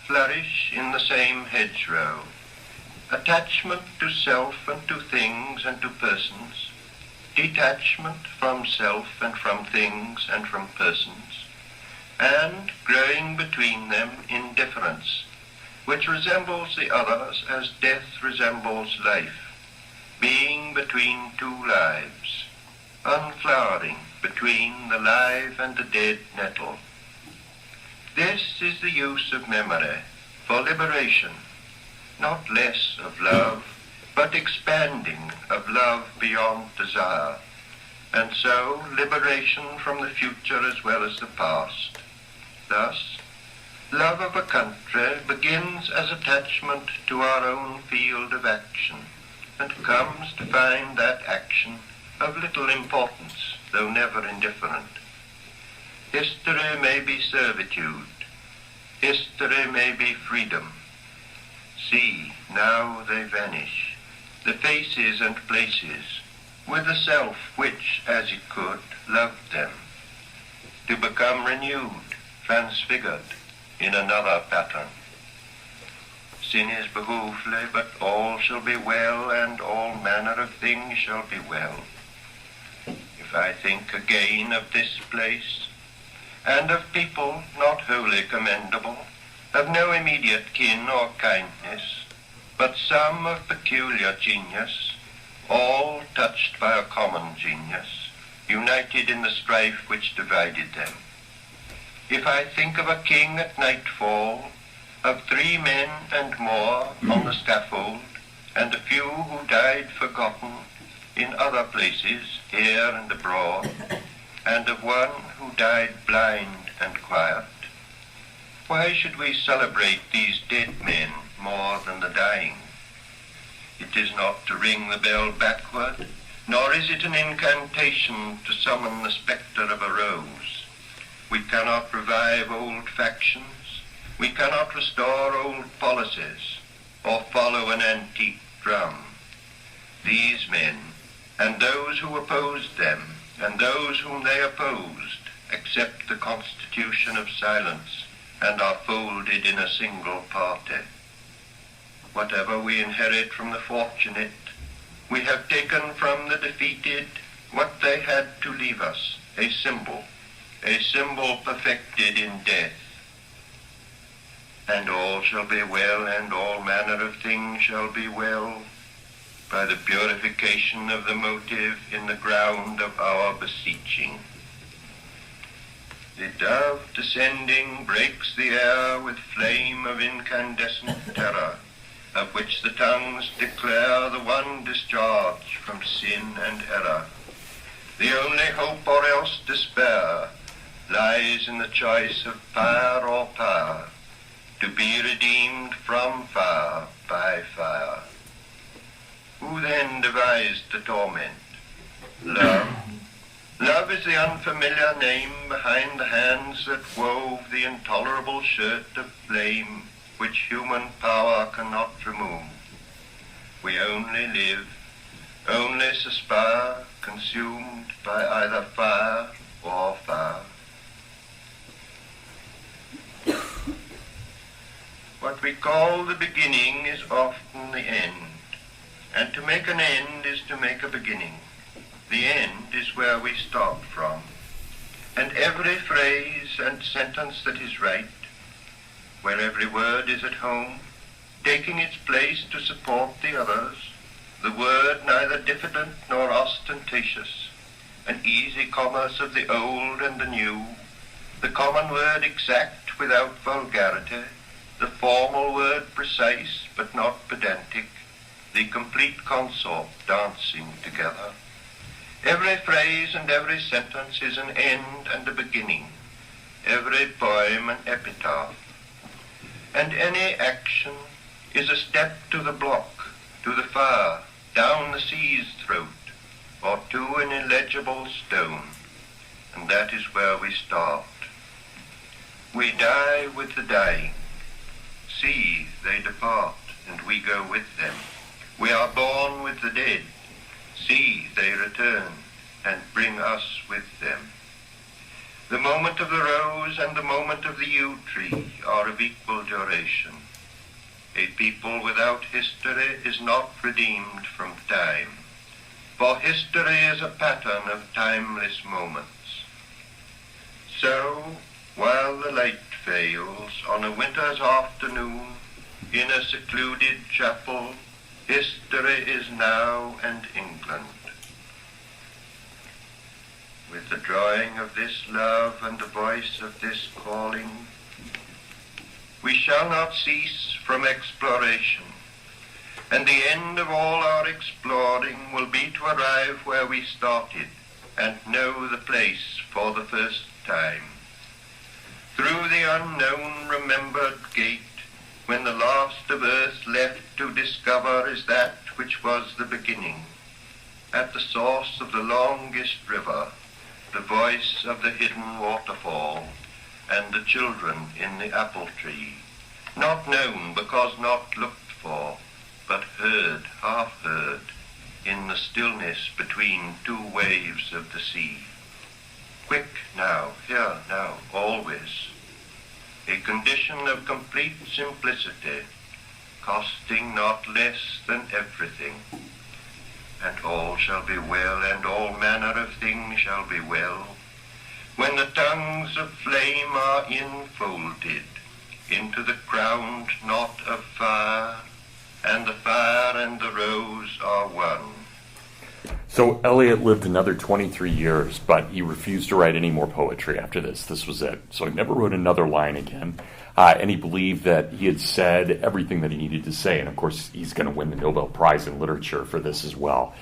flourish in the same hedgerow: attachment to self and to things and to persons, detachment from self and from things and from persons, and growing between them indifference, which resembles the others as death resembles life, being between two lives, unflowering between the live and the dead nettle. This is the use of memory for liberation, not less of love, but expanding of love beyond desire, and so liberation from the future as well as the past. Thus, love of a country begins as attachment to our own field of action, and comes to find that action of little importance, though never indifferent. History may be servitude, history may be freedom. See, now they vanish, the faces and places, with the self which, as it could, loved them, to become renewed, transfigured, in another pattern. Sin is behoovely, but all shall be well, and all manner of things shall be well. If I think again of this place, and of people not wholly commendable, of no immediate kin or kindness, but some of peculiar genius, all touched by a common genius, united in the strife which divided them. If I think of a king at nightfall, of 3 men and more on the scaffold, and a few who died forgotten in other places, here and abroad, and of one who died blind and quiet, why should we celebrate these dead men more than the dying? It is not to ring the bell backward, nor is it an incantation to summon the spectre of a rose. We cannot revive old factions, we cannot restore old policies, or follow an antique drum. These men, and those who opposed them, and those whom they opposed, accept the constitution of silence, and are folded in a single party. Whatever we inherit from the fortunate, we have taken from the defeated what they had to leave us, a symbol perfected in death. And all shall be well, and all manner of things shall be well, by the purification of the motive in the ground of our beseeching. The dove descending breaks the air with flame of incandescent terror, of which the tongues declare the one discharge from sin and error. The only hope or else despair lies in the choice of fire or power, to be redeemed from fire by fire. Who then devised the torment? Love. Love is the unfamiliar name behind the hands that wove the intolerable shirt of flame which human power cannot remove. We only live, only suspire, consumed by either fire or fire. What we call the beginning is often the end, and to make an end is to make a beginning. The end is where we start from, and every phrase and sentence that is right, where every word is at home, taking its place to support the others, the word neither diffident nor ostentatious, an easy commerce of the old and the new, the common word exact without vulgarity, the formal word precise but not pedantic, the complete consort dancing together. Every phrase and every sentence is an end and a beginning, every poem an epitaph. And any action is a step to the block, to the fire, down the sea's throat, or to an illegible stone, and that is where we start. We die with the dying. See, they depart, and we go with them. We are born with the dead. See, they return, and bring us with them. The moment of the rose and the moment of the yew tree are of equal duration. A people without history is not redeemed from time, for history is a pattern of timeless moments. So, while the light fails on a winter's afternoon in a secluded chapel, history is now and England. With the drawing of this love and the voice of this calling, we shall not cease from exploration, and the end of all our exploring will be to arrive where we started and know the place for the first time. Through the unknown remembered gate, when the last of earth left to discover is that which was the beginning, at the source of the longest river, the voice of the hidden waterfall, and the children in the apple tree, not known because not looked for, but heard, half heard, in the stillness between two waves of the sea. Quick now, here now, always. A condition of complete simplicity, costing not less than everything. And all shall be well, and all manner of things shall be well, when the tongue wings of flame are enfolded into the ground knot of fire, and the fire and the rose are one. So Eliot lived another 23 years, but he refused to write any more poetry after this. This was it. So he never wrote another line again. And he believed that he had said everything that he needed to say. And of course, he's going to win the Nobel Prize in Literature for this as well.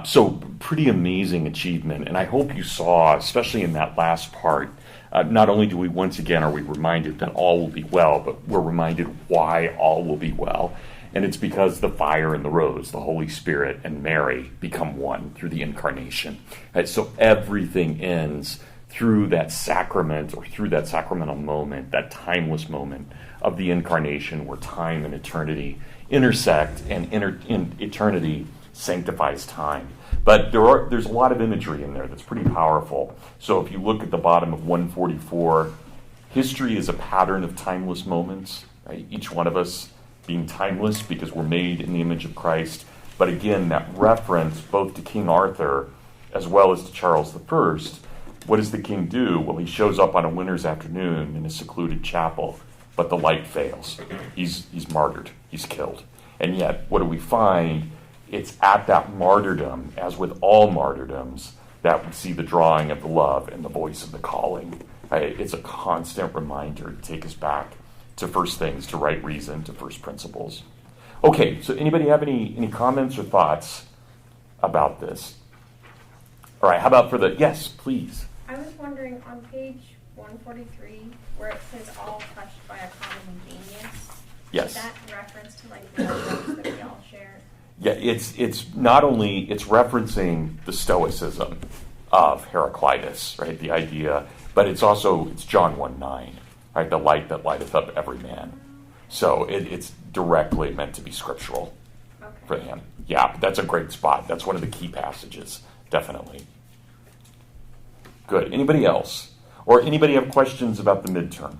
So pretty amazing achievement. And I hope you saw, especially in that last part, not only do we once again are we reminded that all will be well, but we're reminded why all will be well. And it's because the fire and the rose, the Holy Spirit and Mary, become one through the incarnation. Right? So everything ends through that sacrament or through that sacramental moment, that timeless moment of the incarnation where time and eternity intersect and in eternity sanctifies time. But there's a lot of imagery in there that's pretty powerful. So if you look at the bottom of 144, history is a pattern of timeless moments. Right? Each one of us being timeless because we're made in the image of Christ. But again, that reference both to King Arthur as well as to Charles I. What does the king do? Well, he shows up on a winter's afternoon in a secluded chapel, but the light fails. He's martyred. He's killed. And yet, what do we find? It's at that martyrdom, as with all martyrdoms, that we see the drawing of the love and the voice of the calling. It's a constant reminder to take us back to first things, to right reason, to first principles. Okay, so anybody have any comments or thoughts about this? All right, how about for the, yes, please. I was wondering, on page 143, where it says all touched by a common genius, Yes. is that reference to like the love that we all share? Yeah, it's not only, it's referencing the Stoicism of Heraclitus, right, the idea, but it's John 1:9, right, the light that lighteth up every man. So it's directly meant to be scriptural for him. Yeah, that's a great spot. That's one of the key passages, definitely. Good. Anybody else? Or anybody have questions about the midterm?